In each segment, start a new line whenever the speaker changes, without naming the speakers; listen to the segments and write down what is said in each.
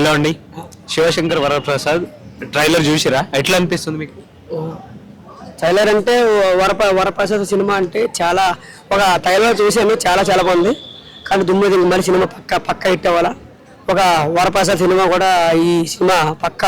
Hello అండి, Shivshankar Varaprasad trailer చూసిరా? ఎట్లా అనిపిస్తుంది మీకు?
ట్రైలర్ అంటే వరప్రసాద్ సినిమా అంటే చాలా ఒక ట్రైలర్ చూసాను, చాలా చాలా బాగుంది. కానీ దుమ్ము మరి సినిమా పక్క హిట్ అవ్వాలా. ఒక వరప్రసాద్ సినిమా కూడా ఈ సినిమా పక్క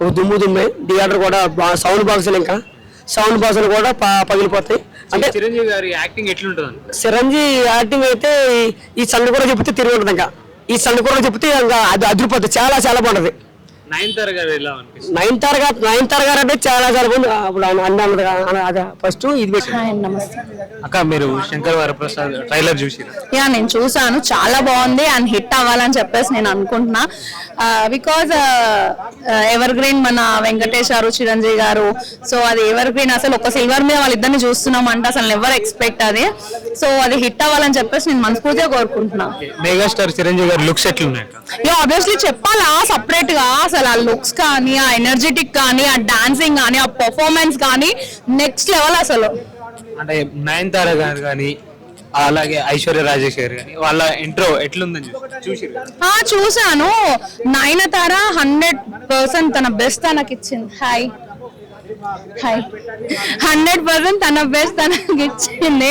ఒక దుమ్మే. థియేటర్ కూడా సౌండ్ బాక్సులు ఇంకా సౌండ్ బాక్సులు కూడా పగిలిపోతాయి.
అంటే చిరంజీవి గారి యాక్టింగ్ ఎట్లుంటుంది?
చిరంజీవి యాక్టింగ్ అయితే ఈ సండు కూడా చెప్తే తిరిగి ఉంటుంది. ఇంకా ఈ సండు కూడా చెప్తే ఇంకా అది అదిరిపోతుంది, చాలా చాలా బాగుంటుంది.
నయనతార గారు ఎలా అనిపిస్తుంది?
నయనతార గారు అంటే చాలా చాలా బాగుంది. అప్పుడు అన్న ఫస్ట్ ఇది
అక్క, మీరు శంకర్ వరప్రసాద్ ట్రైలర్ చూసిరా?
యా, నేను చూసాను, చాలా బాగుంది అండ్ హిట్ అవ్వాలని చెప్పేసి నేను అనుకుంటున్నా. బికాజ్ ఎవర్ గ్రీన్ మన వెంకటేష్ గారు, చిరంజీవి గారు, సో అది ఎవర్ గ్రీన్. అసలు ఒక సిల్వర్ మీద వాళ్ళిద్దరిని చూస్తున్నాం అంటే అసలు ఎవరు ఎక్స్పెక్ట్ అది. సో అది హిట్ అవ్వాలని చెప్పేసి నేను మనస్ఫూర్తిగా కోరుకుంటున్నా.
మెగాస్టార్ చిరంజీవి గారి లుక్స్ ఎట్లున్నాయి?
ఆబ్వియస్లీ చెప్పాలా సపరేట్ గా. అసలు ఆ లుక్స్ కానీ, ఆ ఎనర్జెటిక్ కానీ, ఆ డాన్సింగ్ కానీ, ఆ పర్ఫార్మెన్స్ కానీ నెక్స్ట్ లెవెల్ అసలు.
అంటే నయనతార గారు కానీ అలాగే ఐశ్వర్య రాజేష్ గారు కానీ వాళ్ళ ఇంట్రో ఎట్లుందని
చూసాను. నయనతార 100% తన బెస్ట్ తనకి ఇచ్చింది. హాయ్ 100% తన బెస్ట్ తనకి ఇచ్చింది.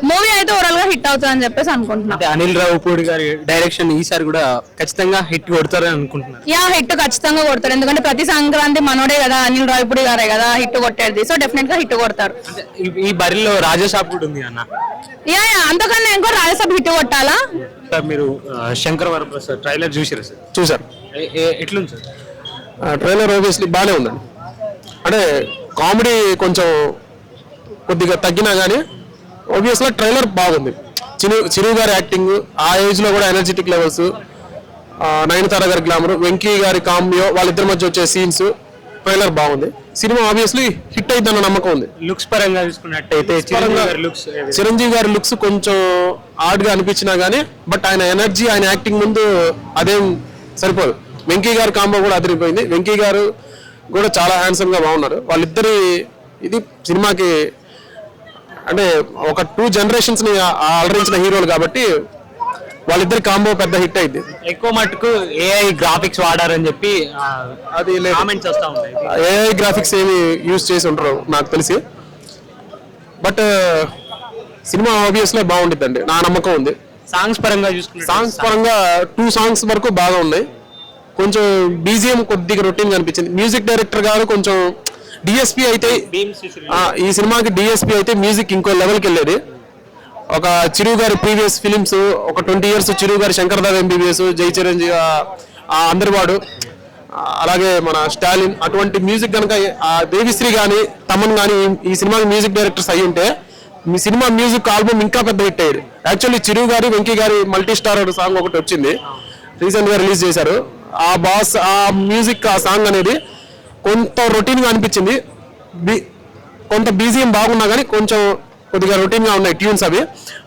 మూవీ అయితే ఓవరాల్ గా హిట్ అవుతుంది అని చెప్పేసి అనుకుంటున్నాను.
అనిల్ రావుపూడి గారి డైరెక్షన్ ఈసారి కూడా ఖచ్చితంగా హిట్ కొడతారని అనుకుంటున్నారు.
యా, హిట్ ఖచ్చితంగా కొడతారు. ఎందుకంటే ప్రతి సంక్రాంతి మనోడే కదా, అనిల్ రావుపూడి గారే కదా హిట్ కొట్టేది. సో డెఫినెట్ గా హిట్ కొడతారు.
ఈ బరిలో రాజాసాబ్ కూడా ఉంది అన్న.
యా, అంతకన్నా ఇంకో రాజాసాబ్ హిట్ కొట్టాలా.
సార్, మీరు శంకర్ వరప్రసాద్ ట్రైలర్ చూసారా? సార్
చూసారు.
ఎట్లుంది సార్
ట్రైలర్? ఆబ్వియస్లీ బాగానే ఉందండి. అంటే కామెడీ కొంచెం కొద్దిగా తగ్గినా కానీ ఆబ్వియస్గా ట్రైలర్ బాగుంది. చిరు గారి యాక్టింగ్, ఆ ఏజ్లో కూడా ఎనర్జెటిక్ లెవెల్స్, నయనతార గారి గ్లామర్, వెంకీ గారి కాంబియో, వాళ్ళిద్దరి మధ్య వచ్చే సీన్స్, ట్రైలర్ బాగుంది. సినిమా ఆబ్వియస్లీ హిట్ అయిద్దన్న నమ్మకం ఉంది.
లుక్స్ పరంగా చూసుకున్నట్టయితే
చిరంజీవి గారి లుక్స్ కొంచెం హార్డ్గా అనిపించినా కానీ బట్ ఆయన ఎనర్జీ, ఆయన యాక్టింగ్ ముందు అదేం సరిపోదు. వెంకీ గారి కాంబో కూడా అదిరిపోయింది. వెంకీ గారు కూడా చాలా హ్యాండ్సమ్ గా బాగున్నారు. వాళ్ళిద్దరి ఇది సినిమాకి అంటే ఒక 2 generations ని అలరించిన హీరోలు కాబట్టి వాళ్ళిద్దరి కాంబో పెద్ద హిట్ అయింది.
ఎక్కువ మటుకు ఏఐ గ్రాఫిక్స్ వాడారని చెప్పి
అది
కామెంట్స్ వస్తా ఉంటాయి.
ఏఐ గ్రాఫిక్స్ ఏమి యూజ్ చేసి ఉంటారు నాకు తెలిసి. బట్ సినిమా ఆబ్వియస్లీ బాగుంటుందండి, నా నమ్మకం ఉంది.
సాంగ్స్ పరంగా చూసుకుంటే
సాంగ్స్ పరంగా 2 songs వరకు బాగా ఉన్నాయి. కొంచెం బీజిఎం కొద్దిగా రొటీన్ అనిపించింది. మ్యూజిక్ డైరెక్టర్ గారు కొంచెం డిఎస్పీ అయితే ఈ సినిమాకి డిఎస్పీ అయితే మ్యూజిక్ ఇంకో లెవెల్కి వెళ్ళేది. ఒక చిరు గారి ప్రీవియస్ ఫిలిమ్స్, ఒక 20 years చిరు గారి శంకర్దావ్ ఎంబీబీఎస్, జై చిరంజీవి, అందరివాడు, అలాగే మన స్టాలిన్, అటువంటి మ్యూజిక్ కనుక దేవిశ్రీ కానీ తమన్ కానీ ఈ సినిమాకి మ్యూజిక్ డైరెక్టర్స్ అయ్యి ఉంటే మీ సినిమా మ్యూజిక్ ఆల్బమ్ ఇంకా పెద్ద హిట్ అయ్యేది. యాక్చువల్లీ చిరు గారి, వెంకీ గారి మల్టీ స్టార్ సాంగ్ ఒకటి వచ్చింది, రీసెంట్ గా రిలీజ్ చేశారు. ఆ బాస్, ఆ మ్యూజిక్, ఆ సాంగ్ అనేది కొంత రొటీన్ గా అనిపించింది. కొంత బీజిఎం బాగున్నా కానీ కొంచెం కొద్దిగా రొటీన్ గా ఉన్నాయి ట్యూన్స్ అవి.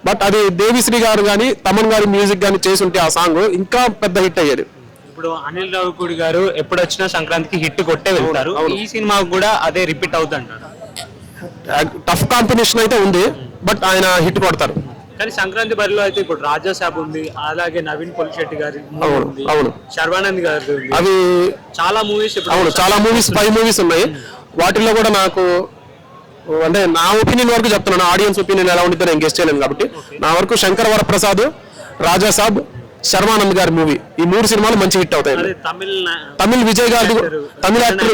బట్ అది దేవిశ్రీ గారు కానీ తమన్ గారి మ్యూజిక్ కానీ చేసి ఉంటే ఆ సాంగ్ ఇంకా పెద్ద హిట్ అయ్యేది.
ఇప్పుడు అనిల్ రావుపూడి గారు ఎప్పుడు వచ్చినా సంక్రాంతికి హిట్ కొట్టే వెళ్తారు. ఈ సినిమా కూడా అదే రిపీట్ అవుతుంటారు.
టఫ్ కాంబినేషన్ అయితే ఉంది, బట్ ఆయన హిట్ కొడతారు.
కానీ సంక్రాంతి బరిలో అయితే ఇప్పుడు రాజాసాబ్ ఉంది, అలాగే నవీన్ పొలిశెట్టి గారి, శర్వానంద్ గారి,
అవి
చాలా మూవీస్,
చాలా మూవీస్ 5 movies ఉన్నాయి. వాటిల్లో కూడా నాకు అంటే నా ఒపీనియన్ వరకు చెప్తున్నాను, ఆడియన్స్ ఒపీనియన్ ఎలా ఉంటుందో నేను గెస్ చేయలేను కాబట్టి నా వరకు శంకర్ వరప్రసాద్, రాజాసాబ్, శర్వానంద్ గారి మూవీ, ఈ 3 సినిమాలు మంచి హిట్ అవుతాయి. తమిళ్ విజయ్ గారిది, తమిళ యాక్టర్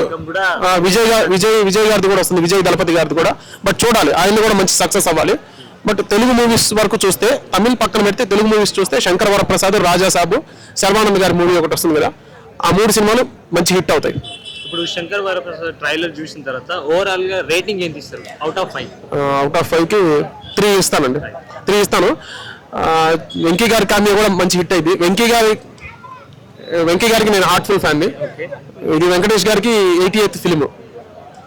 విజయ్ గారిది కూడా వస్తుంది, విజయ్ దళపతి గారిది కూడా. బట్ చూడాలి, ఆయన కూడా మంచి సక్సెస్ అవ్వాలి. బట్ తెలుగు మూవీస్ వరకు చూస్తే, తమిళ్ పక్కన పెడితే తెలుగు మూవీస్ చూస్తే శంకర్ వరప్రసాద్, రాజాసాబ్, శర్వానంద్ గారి మూవీ ఒకటి వస్తుంది కదా, ఆ 3 సినిమాలు మంచి హిట్ అవుతాయి.
ఇప్పుడు శంకర్ వరప్రసాద్ ట్రైలర్ చూసిన తర్వాత ఓవరాల్ గా రేటింగ్ ఏంటి ఇస్తారు? Out of 5?
అవుట్ ఆఫ్ 5కి 3 ఇస్తానండి. 3 ఇస్తాను. వెంకీ గారి కామెడీ కూడా మంచి హిట్ అయింది. వెంకీ గారికి నేను హార్ట్ఫుల్ ఫ్యాన్. ఇది వెంకటేష్ గారికి 88th ఫిలిం,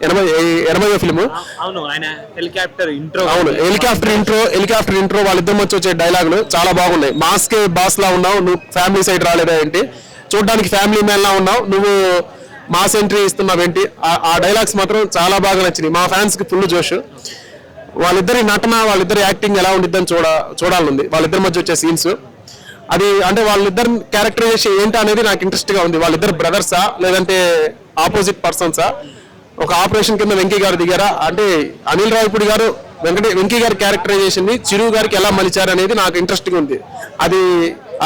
80వ ఫిలిం.
అవును, ఆయన హెలికాప్టర్ ఇంట్రో,
హెలికాప్టర్ ఇంట్రో వాళ్ళిద్దరి మధ్య వచ్చే డైలాగులు చాలా బాగున్నాయి. మాస్కే బాస్ లా ఉన్నావు, నువ్వు ఫ్యామిలీ సైడ్ రాలేదా ఏంటి, చూడడానికి ఫ్యామిలీ మ్యాన్ లా ఉన్నావు, నువ్వు మాస్ ఎంట్రీ ఇస్తున్నావు ఏంటి, ఆ డైలాగ్స్ మాత్రం చాలా బాగా నచ్చినాయి. మా ఫ్యాన్స్ కి ఫుల్ జోష్. వాళ్ళిద్దరి నటన, వాళ్ళిద్దరి యాక్టింగ్ ఎలా ఉండిద్దని చూడాలనుంది. వాళ్ళిద్దరి మధ్య వచ్చే సీన్స్ అది అంటే వాళ్ళిద్దరు క్యారెక్టరైజేషన్ ఏంటి అనేది నాకు ఇంట్రెస్ట్ గా ఉంది. వాళ్ళిద్దరు బ్రదర్సా లేదంటే ఆపోజిట్ పర్సన్సా? ఒక ఆపరేషన్ కింద వెంకీ గారు దిగారా అంటే అనిల్ రావిపూడి గారు వెంకీ గారి క్యారెక్టరైజేషన్ ని చిరు గారికి ఎలా మలిచారు అనేది నాకు ఇంట్రెస్టింగ్ ఉంది. అది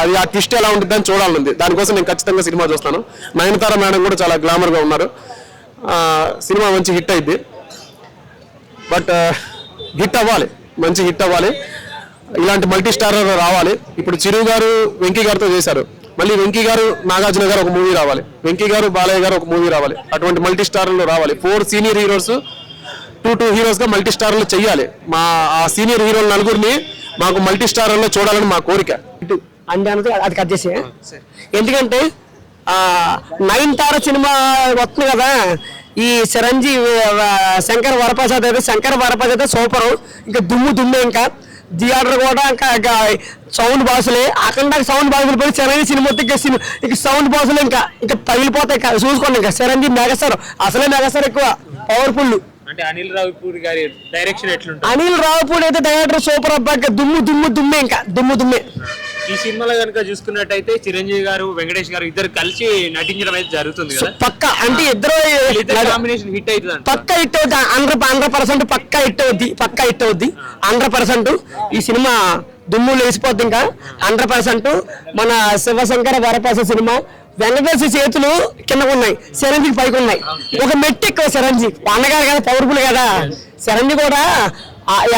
అది ఆ ట్విస్ట్ ఎలా ఉంటుంది అని చూడాలనుంది. దానికోసం నేను ఖచ్చితంగా సినిమా చూస్తాను. నయనతార మేడం కూడా చాలా గ్లామర్ గా ఉన్నారు. సినిమా మంచి హిట్ అయింది. బట్ హిట్ అవ్వాలి, మంచి హిట్ అవ్వాలి. ఇలాంటి మల్టీ స్టారర్ రావాలి. ఇప్పుడు చిరు గారు వెంకీ గారితో చేశారు, మళ్ళీ వెంకీ గారు నాగార్జున గారు ఒక మూవీ రావాలి, వెంకీ గారు బాలయ్య గారు ఒక మూవీ రావాలి. అటువంటి మల్టీ స్టారర్లు రావాలి. 4 సీనియర్ హీరోస్ 2 హీరోస్ గా మల్టీ స్టారర్లు చెయ్యాలి. మా ఆ సీనియర్ హీరోలు నలుగురిని మాకు మల్టీ స్టారర్లో చూడాలని మా కోరిక.
అంటే అది కట్ చేసి, ఎందుకంటే నయనతార సినిమా వస్తుంది కదా, ఈ చిరంజీవి శంకర్ వరప్రసాద్ అయితే సూపరు. ఇంకా దుమ్మే ఇంకా థియేటర్ కూడా ఇంకా సౌండ్ బాసులే, అఖండ సౌండ్ బాసులు పోయి చిరంజీవి సినిమా ఇంకా సౌండ్ బాసులు ఇంకా పగిలిపోతాయి. చూసుకోండి, ఇంకా చిరంజీవి మెగాస్టార్, అసలే మెగాస్టార్ ఎక్కువ పవర్ఫుల్.
అంటే అనిల్ రావిపూడి గారి డైరెక్షన్ ఎట్లుంటుంది?
అనిల్ రావిపూడి అయితే డైరెక్టర్ సూపర్ అబ్బా, ఇంకా దుమ్మే ఇంకా దుమ్మే.
ఈ సినిమాలో కనుక చూసుకున్నట్టయితే చిరంజీవి గారు వెంకటేష్ గారు ఇద్దరు కలిసి నటించడం అయితే జరుగుతుంది కదా.
పక్క అంటే ఇద్దరు
కాంబినేషన్ హిట్ అవుతుంది,
పక్క హిట్ అవుతుంది. 100% పక్క హిట్ అవుద్ది 100%. ఈ సినిమా దుమ్ము లేచిపోద్ది ఇంకా 100%. మన శివశంకర వరప్రసాద్ సినిమా వెంకటేశ్వర చేతులు కిందకు ఉన్నాయి, చిరంజీవి పైకి ఉన్నాయి. ఒక మెట్టు ఎక్కువ చిరంజీవి, అన్నగారు కదా, పవర్ఫుల్ కదా. చిరంజీవి కూడా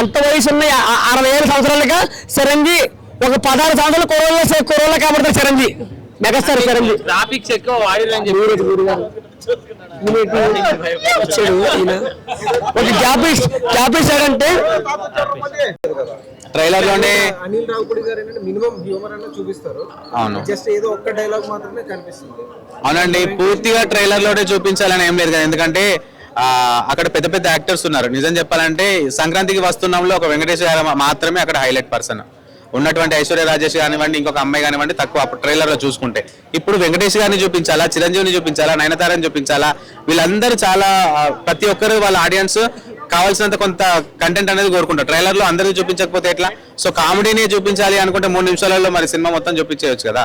ఎంత వయసు ఉన్నాయి, 67 సంవత్సరాలుగా చిరంజీవి ఒక 16 సంవత్సరాలు కుర్రోళ్ళ కాబడతారు చిరంజీవి, మెగాస్టార్ చిరంజీవి.
గ్రాఫిక్స్ ఎక్కువ వాడాలని చెప్పి
ఒక గ్యాప్ ఇచ్చాడంటే
ట్రైలర్ లోనే
అనిల్ రావిపూడి గారు మినిమం హ్యూమర్ అన్న చూపిస్తారు.
అవును,
జస్ట్ ఏదో ఒక్క డైలాగ్ మాత్రమే కనిపిస్తుంది.
అవునండి, పూర్తిగా ట్రైలర్ లోనే చూపించాలని ఏం లేదు కదా. ఎందుకంటే అక్కడ పెద్ద పెద్ద యాక్టర్స్ ఉన్నారు. నిజం చెప్పాలంటే సంక్రాంతికి వస్తున్నాంలో ఒక వెంకటేష్ గారు మాత్రమే అక్కడ హైలైట్ పర్సన్. ఉన్నటువంటి ఐశ్వర్య రాజేష్ కానివ్వండి, ఇంకొక అమ్మాయి కానివ్వండి తక్కువ అప్పుడు ట్రైలర్ లో చూసుకుంటే. ఇప్పుడు వెంకటేష్ గారిని చూపించాలా, చిరంజీవిని చూపించాలా, నయనతారని చూపించాలా, వీళ్ళందరూ చాలా ప్రతి ఒక్కరు వాళ్ళ ఆడియన్స్ కావాల్సినంత కొంత కంటెంట్ అనేది కోరుకుంటారు. ట్రైలర్ లో అందరూ చూపించకపోతే ఎట్లా? సో కామెడీని చూపించాలి అనుకుంటే 3 నిమిషాలలో మరి సినిమా మొత్తం చూపించేయచ్చు కదా.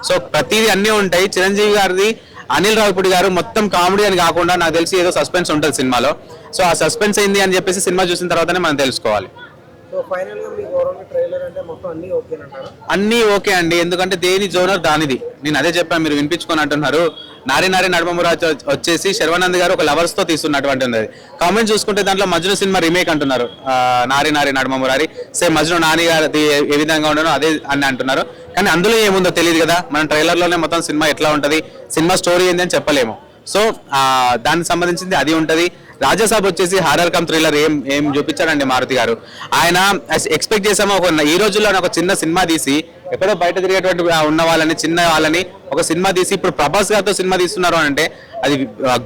సో ప్రతిదీ అన్నీ ఉంటాయి. చిరంజీవి గారిది, అనిల్ రావిపూడి గారు మొత్తం కామెడీ అని కాకుండా నాకు తెలిసి ఏదో సస్పెన్స్ ఉంటుంది సినిమాలో. సో ఆ సస్పెన్స్ ఏంది అని చెప్పేసి సినిమా చూసిన తర్వాతనే మనం తెలుసుకోవాలి.
సో ఫైనల్ గా మీకు ఓవరాల్ ట్రైలర్ అంటే మొత్తం అన్ని ఓకేనంటారా?
అన్నీ ఓకే అండి, ఎందుకంటే దేని జోనర్ దానిది. నేను అదే చెప్పాను, మీరు వినిపించుకొని అంటున్నారు. నారి నడమమురాజు వచ్చేసి శర్వానంద్ గారు ఒక లవర్స్ తో తీస్తున్నటువంటి ఉన్నది. కామెంట్ చూసుకుంటే దాంట్లో మజ్ను సినిమా రీమేక్ అంటున్నారు. నారి నడమమురారి సేమ్ మజ్ను నాని గారి ఏ విధంగా ఉండనో అదే అని అంటున్నారు. కానీ అందులో ఏముందో తెలియదు కదా. మనం ట్రైలర్ లోనే మొత్తం సినిమా ఎట్లా ఉంటది, సినిమా స్టోరీ ఏంది అని చెప్పలేము. సో దానికి సంబంధించింది అది ఉంటది. రాజాసాబ్ వచ్చేసి హారర్ కమ్ థ్రిల్లర్ ఏం చూపించాడండి మారుతి గారు. ఆయన ఎక్స్పెక్ట్ చేసామో ఈ రోజుల్లో ఒక చిన్న సినిమా తీసి ఎక్కడో బయట తిరిగేటువంటి ఉన్న వాళ్ళని, చిన్న వాళ్ళని ఒక సినిమా తీసి ఇప్పుడు ప్రభాస్ గారితో సినిమా తీస్తున్నారు అంటే అది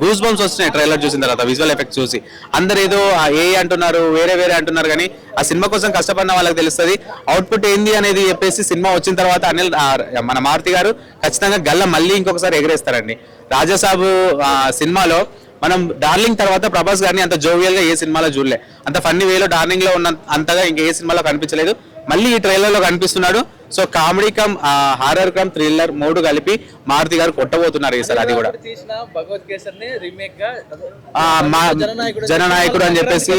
గూస్ బంప్స్ వస్తున్నాయి ట్రైలర్ చూసిన తర్వాత, విజువల్ ఎఫెక్ట్స్ చూసి. అందరు ఏదో ఏ అంటున్నారు, వేరే అంటున్నారు, కానీ ఆ సినిమా కోసం కష్టపడిన వాళ్ళకి తెలుస్తుంది అవుట్పుట్ ఏంది అనేది చెప్పేసి. సినిమా వచ్చిన తర్వాత మన మారుతి గారు ఖచ్చితంగా గల్ల మళ్ళీ ఇంకొకసారి ఎగరేస్తారండి. రాజాసాబు సినిమాలో మనం డార్లింగ్ తర్వాత ప్రభాస్ గారిని అంత జోవియల్ గా ఏ సినిమాలో చూడలే, అంత ఫన్నీ వేలో డార్లింగ్ లో ఉన్న అంతగా ఇంక ఏ సినిమాలో కనిపించలేదు. మళ్ళీ ఈ ట్రైలర్ లో కనిపిస్తున్నాడు. So comedy come horror come thriller 3 కలిపి మారుతి గారు కొట్టబోతున్నారు ఈసారి. అది కూడా జననాయకుడు అని చెప్పేసి,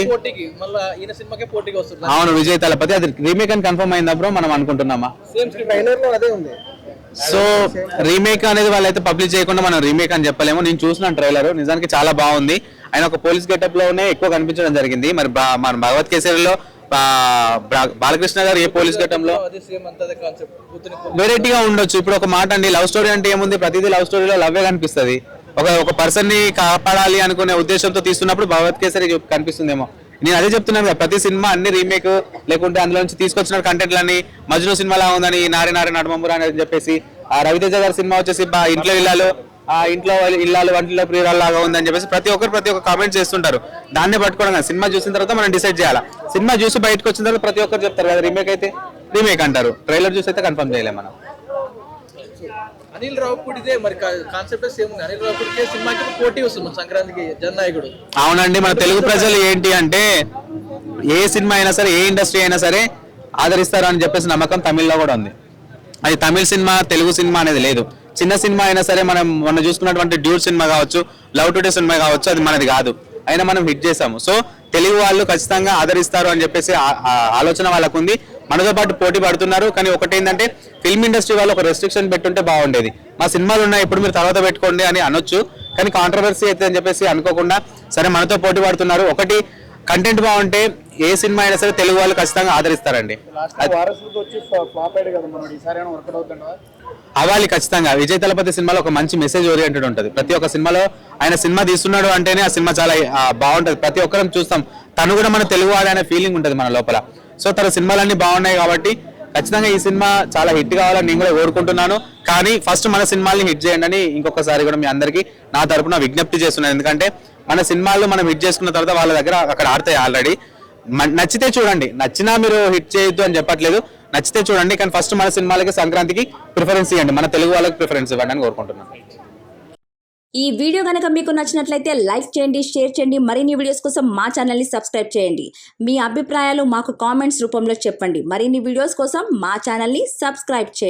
అవును, విజయ్ తలపతి. అది రీమేక్ అని కన్ఫర్మ్ అయిందా బ్రో, మనం అనుకుంటున్నామా?
ట్రైలర్ లో అదే ఉంది.
సో రీమేక్ అనేది వాళ్ళైతే పబ్లిష్ చేయకుండా మనం రీమేక్ అని చెప్పలేము. నేను చూసిన ట్రైలర్ నిజానికి చాలా బాగుంది. ఆయన ఒక పోలీస్ గెటప్ లోనే ఎక్కువ కనిపించడం జరిగింది. మరి మన భగవత్ కేసరిలో బాలకృష్ణ గారు ఏ పోలీస్ గెటప్ లో వెరైటీగా ఉండొచ్చు. ఇప్పుడు ఒక మాట అండి, లవ్ స్టోరీ అంటే ఏముంది, ప్రతిదీ లవ్ స్టోరీలో లవ్వే కనిపిస్తుంది. ఒక పర్సన్ ని కాపాడాలి అనుకునే ఉద్దేశంతో తీస్తున్నప్పుడు భగవత్ కేసరి కనిపిస్తుందేమో. నేను అదే చెప్తున్నాను కదా, ప్రతి సినిమా అన్ని రీమేక్ లేకుంటే అందులో నుంచి తీసుకొచ్చిన కంటెంట్లన్నీ మజ్ను సినిమాలా ఉందని నారి నడమమురా అని చెప్పేసి, ఆ రవితేజ గారి సినిమా వచ్చేసి ఇంట్లో ఇల్లాలు వంటిలో ప్రియురాలు లాగా ఉందని చెప్పేసి ప్రతి ఒక్క కామెంట్ చేస్తుంటారు. దాన్నే పట్టుకోవడం సినిమా చూసిన తర్వాత మనం డిసైడ్ చేయాలి. సినిమా చూసి బయటకు వచ్చిన తర్వాత ప్రతి ఒక్కరు చెప్తారు కదా రీమేక్ అయితే రీమేక్ అంటారు, ట్రైలర్ చూసి అయితే కన్ఫర్మ్ చేయలేము మనం.
అనిల్ రావిపూడిదే మరి కాన్సెప్ట్ సేమ్ ఉంది. అనిల్ రావిపూడికే సినిమాకి పోటీ వస్తుంది సంక్రాంతికి జననాయకుడు.
అవునండి, మన తెలుగు ప్రజలు ఏంటి అంటే ఏ సినిమా అయినా సరే, ఏ ఇండస్ట్రీ అయినా సరే ఆదరిస్తారు అని చెప్పేసి నమ్మకం తమిళ్లో కూడా ఉంది. అది తమిళ సినిమా తెలుగు సినిమా అనేది లేదు. చిన్న సినిమా అయినా సరే మనం మొన్న చూసుకున్నటువంటి డ్యూడ్ సినిమా కావచ్చు, లవ్ టుడే సినిమా కావచ్చు, అది మనది కాదు, అయినా మనం హిట్ చేసాము. సో తెలుగు వాళ్ళు ఖచ్చితంగా ఆదరిస్తారు అని చెప్పేసి ఆలోచన వాళ్ళకు ఉంది. మనతో పాటు పోటీ పడుతున్నారు. కానీ ఒకటి ఏంటంటే ఫిల్మ్ ఇండస్ట్రీ వాళ్ళు ఒక రెస్ట్రిక్షన్ పెట్టుంటే బాగుండేది. మా సినిమాలు ఉన్నాయి, ఇప్పుడు మీరు తర్వాత పెట్టుకోండి అని అనొచ్చు. కానీ కాంట్రవర్సీ అయితే అని చెప్పేసి అనుకోకుండా సరే మనతో పోటీ పడుతున్నారు. ఒకటి కంటెంట్ బాగుంటే ఏ సినిమా అయినా సరే తెలుగు వాళ్ళు ఖచ్చితంగా ఆదరిస్తారండి.
వారసులతో వచ్చి ఫ్లాప్ అయ్యాడు కదా మనోడు, ఈసారి ఏమైనా వర్కౌట్ అవుతుందా?
అవ్వాలి ఖచ్చితంగా. విజయ్ తలపతి సినిమాలో ఒక మంచి మెసేజ్ ఓరియంటెడ్ ఉంటుంది. ప్రతి ఒక్క సినిమాలో ఆయన సినిమా తీస్తున్నాడు అంటేనే ఆ సినిమా చాలా బాగుంటది. ప్రతి ఒక్కరం చూస్తాం, తను కూడా మన తెలుగు వాడు అనే ఫీలింగ్ ఉంటుంది మన లోపల. సో తన సినిమాలన్నీ బాగున్నాయి కాబట్టి ఖచ్చితంగా ఈ సినిమా చాలా హిట్ కావాలని నేను కూడా కోరుకుంటున్నాను. కానీ ఫస్ట్ మన సినిమాల్ని హిట్ చేయండి అని ఇంకొకసారి కూడా మీ అందరికీ నా తరపున విజ్ఞప్తి చేస్తున్నాను. ఎందుకంటే మన సినిమాలు మనం హిట్ చేసుకున్న తర్వాత వాళ్ళ దగ్గర అక్కడ ఆడతాయి ఆల్రెడీ. నచ్చితే చూడండి, నచ్చినా మీరు హిట్ చేయొద్దు అని చెప్పట్లేదు, నచ్చితే చూడండి. కానీ ఫస్ట్ మన సినిమాలకి సంక్రాంతికి ప్రిఫరెన్స్ ఇవ్వండి, మన తెలుగు వాళ్ళకి ప్రిఫరెన్స్ ఇవ్వండి అని కోరుకుంటున్నాను.
ఈ వీడియో కనుక మీకు నచ్చినట్లయితే లైక్ చేయండి, షేర్ చేయండి. మరిన్ని వీడియోస్ కోసం మా ఛానల్ని సబ్స్క్రైబ్ చేయండి. మీ అభిప్రాయాలు మాకు కామెంట్స్ రూపంలో చెప్పండి. మరిన్ని వీడియోస్ కోసం మా ఛానల్ని సబ్స్క్రైబ్ చేయండి.